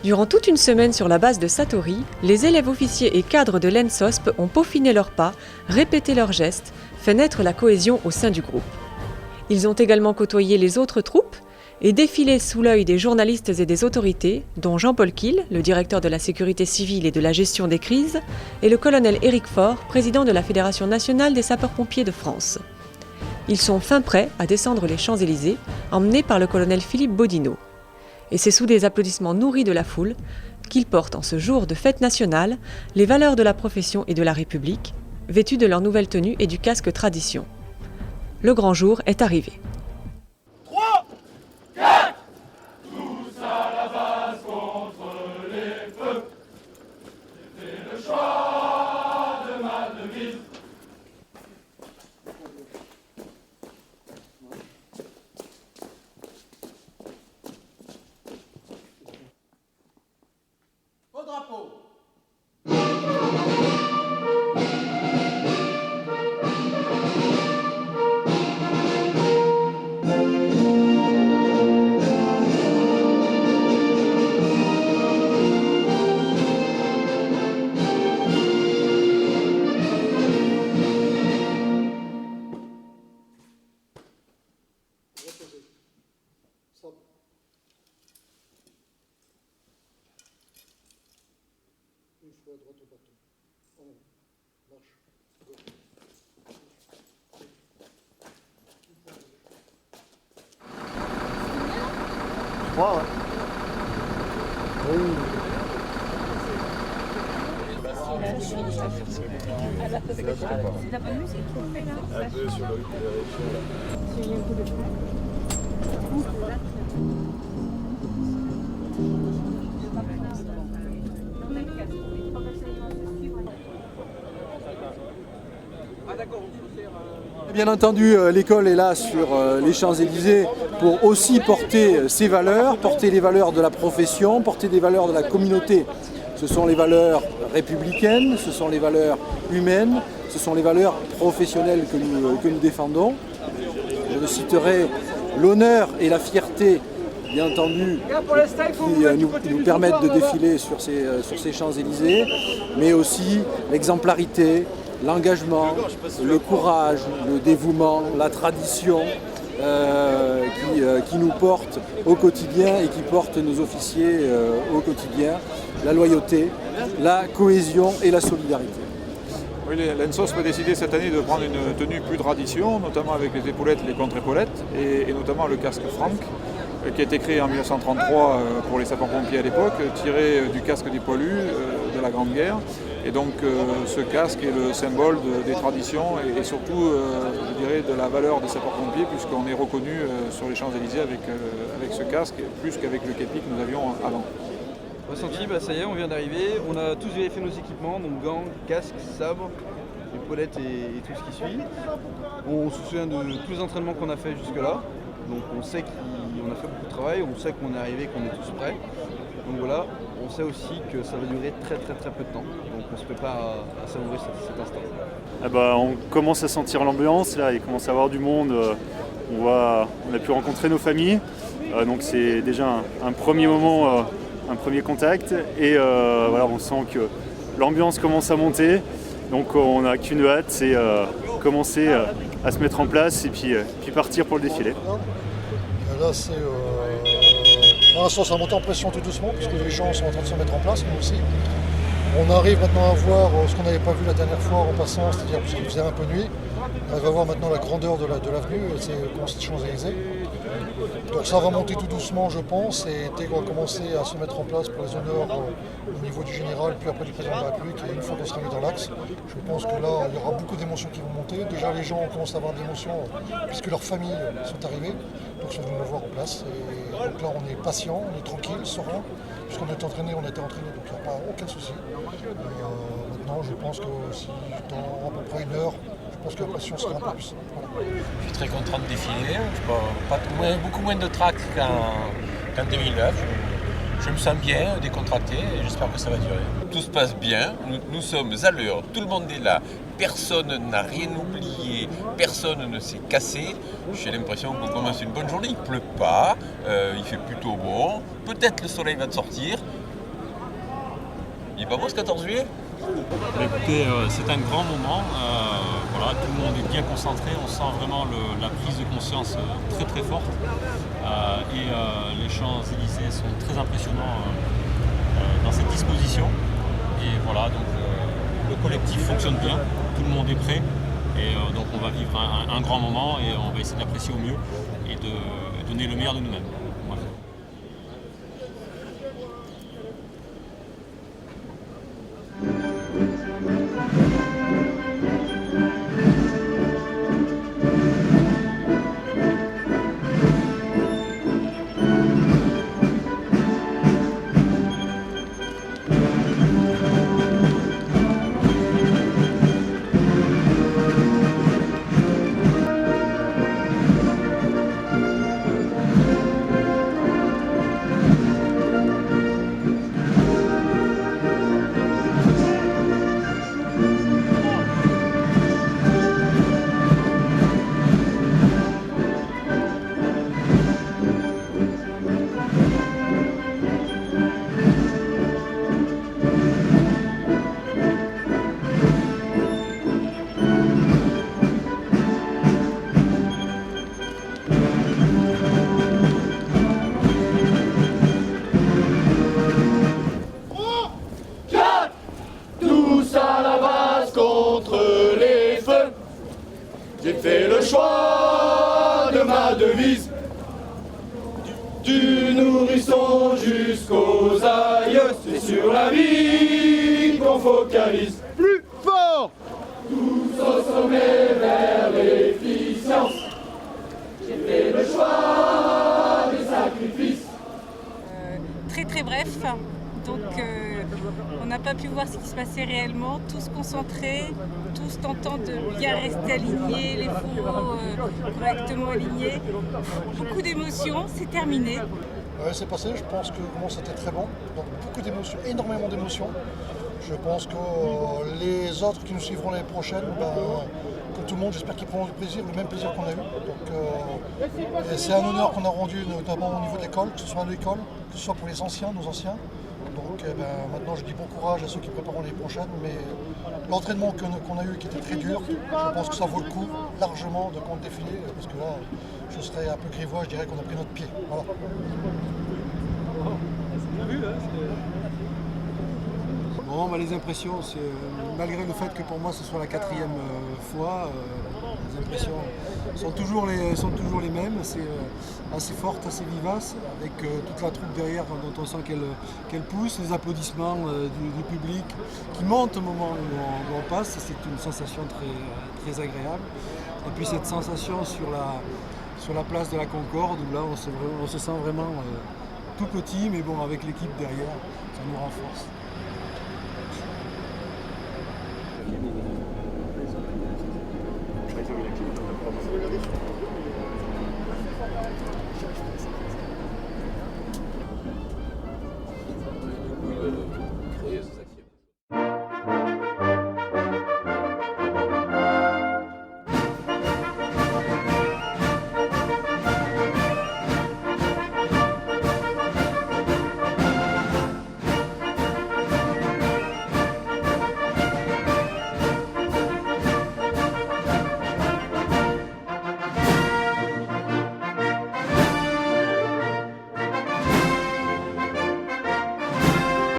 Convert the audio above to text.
Durant toute une semaine sur la base de Satori, les élèves officiers et cadres de l'ENSOSP ont peaufiné leurs pas, répété leurs gestes, fait naître la cohésion au sein du groupe. Ils ont également côtoyé les autres troupes et défilé sous l'œil des journalistes et des autorités, dont Jean-Paul Kiel, le directeur de la sécurité civile et de la gestion des crises, et le colonel Éric Faure, président de la Fédération nationale des sapeurs-pompiers de France. Ils sont fin prêts à descendre les Champs-Élysées, emmenés par le colonel Philippe Bodino. Et c'est sous des applaudissements nourris de la foule qu'ils portent en ce jour de fête nationale les valeurs de la profession et de la République, vêtus de leur nouvelle tenue et du casque tradition. Le grand jour est arrivé. 3, 4, tous à la base contre les feux. J'ai fait le choix de ma devise. Au drapeau. Une fois droite au partout. En haut. Marche. Gauche. 3, ouais. Oui. Un peu sur le Bien entendu, l'école est là sur les Champs-Élysées pour aussi porter ses valeurs, porter les valeurs de la profession, porter les valeurs de la communauté. Ce sont les valeurs républicaines, ce sont les valeurs humaines, ce sont les valeurs professionnelles que nous défendons. Je citerai l'honneur et la fierté, bien entendu, qui nous permettent de défiler sur ces Champs-Élysées, mais aussi l'exemplarité, l'engagement, le courage, le dévouement, la tradition qui nous portent au quotidien et qui portent nos officiers au quotidien, la loyauté, la cohésion et la solidarité. Oui, l'ENSOSP a décidé cette année de prendre une tenue plus tradition, notamment avec les épaulettes et les contre-épaulettes, et notamment le casque Franck, qui a été créé en 1933 pour les sapeurs-pompiers à l'époque, tiré du casque des poilus de la Grande Guerre. Et donc ce casque est le symbole des traditions et surtout, je dirais, de la valeur des sapeurs-pompiers, puisqu'on est reconnu sur les Champs-Élysées avec ce casque, plus qu'avec le képi que nous avions avant. Ressenti, ça y est, on vient d'arriver. On a tous vérifié nos équipements, donc gants, casques, sabres, épaulettes et tout ce qui suit. On se souvient de tous les entraînements qu'on a fait jusque-là. Donc on sait qu'on a fait beaucoup de travail, on sait qu'on est arrivé, qu'on est tous prêts. Donc voilà, on sait aussi que ça va durer très peu de temps. Donc on se prépare à savourer cet instant. On commence à sentir l'ambiance, là, il commence à y avoir du monde. On a pu rencontrer nos familles. Donc c'est déjà un premier moment, un premier contact. Et voilà, on sent que l'ambiance commence à monter. Donc on n'a qu'une hâte, c'est commencer à se mettre en place et puis partir pour le défilé. Là, pour l'instant, ça monte en pression tout doucement, puisque les gens sont en train de se mettre en place, nous aussi. On arrive maintenant à voir ce qu'on n'avait pas vu la dernière fois en passant, c'est-à-dire puisqu'il faisait un peu nuit. On va voir maintenant la grandeur de l'avenue, c'est Champs-Élysées. Donc ça va monter tout doucement, je pense, et dès qu'on va commencer à se mettre en place pour les honneurs au niveau du général, puis après du président de la République, et une fois qu'on sera mis dans l'axe, je pense que là, il y aura beaucoup d'émotions qui vont monter. Déjà, les gens commencent à avoir des émotions, puisque leurs familles sont arrivées, donc ils sont venus me voir en place. Et donc là, on est patient, on est tranquille, serein, puisqu'on est entraîné, on a été entraîné, donc il n'y a pas aucun souci. Maintenant, je pense que si dans à peu près une heure, je pense que la pression sera un peu plus. Voilà. Je suis très content de défiler. Beaucoup moins de trac qu'en 2009. Je me sens bien, décontracté et j'espère que ça va durer. Tout se passe bien, nous sommes à l'heure, tout le monde est là, personne n'a rien oublié, personne ne s'est cassé. J'ai l'impression qu'on commence une bonne journée, il ne pleut pas, il fait plutôt bon, peut-être le soleil va sortir, Il est pas beau ce 14 juillet? Écoutez, c'est un grand moment. Voilà, tout le monde est bien concentré. On sent vraiment la prise de conscience très très forte. Les Champs-Élysées sont très impressionnants dans cette disposition. Et voilà, donc le collectif fonctionne bien. Tout le monde est prêt. Et donc on va vivre un grand moment et on va essayer de l'apprécier au mieux et de donner le meilleur de nous-mêmes. Voilà. J'ai fait le choix de ma devise, du nourrisson jusqu'aux aïeux, c'est sur la vie qu'on focalise. Plus fort! Tous au sommet vers l'efficience. J'ai fait le choix des sacrifices. Très très bref, donc on n'a pas pu voir ce qui se passait réellement, tous concentrés, tous tentant de bien rester alignés, les faux correctement alignés. Beaucoup d'émotions, c'est terminé. C'est passé, je pense que c'était très bon, donc beaucoup d'émotions, énormément d'émotions. Je pense que les autres qui nous suivront l'année prochaine, comme tout le monde, j'espère qu'ils prendront du plaisir, le même plaisir qu'on a eu. Donc, c'est un honneur qu'on a rendu notamment au niveau de l'école, que ce soit à l'école, que ce soit pour les anciens, nos anciens. Donc maintenant je dis bon courage à ceux qui prépareront l'année prochaine, mais l'entraînement qu'on a eu qui était très dur, je pense que ça vaut le coup largement de compte défiler, parce que là je serais un peu grivois, je dirais qu'on a pris notre pied. Voilà. Bon, les impressions, c'est malgré le fait que pour moi ce soit la 4e fois, les impressions sont toujours les mêmes, c'est assez forte, assez vivace, avec toute la troupe derrière dont on sent qu'elle pousse, les applaudissements du public qui montent au moment où on passe, c'est une sensation très, très agréable. Et puis cette sensation sur la place de la Concorde, où là on se sent vraiment tout petit, mais bon, avec l'équipe derrière, ça nous renforce.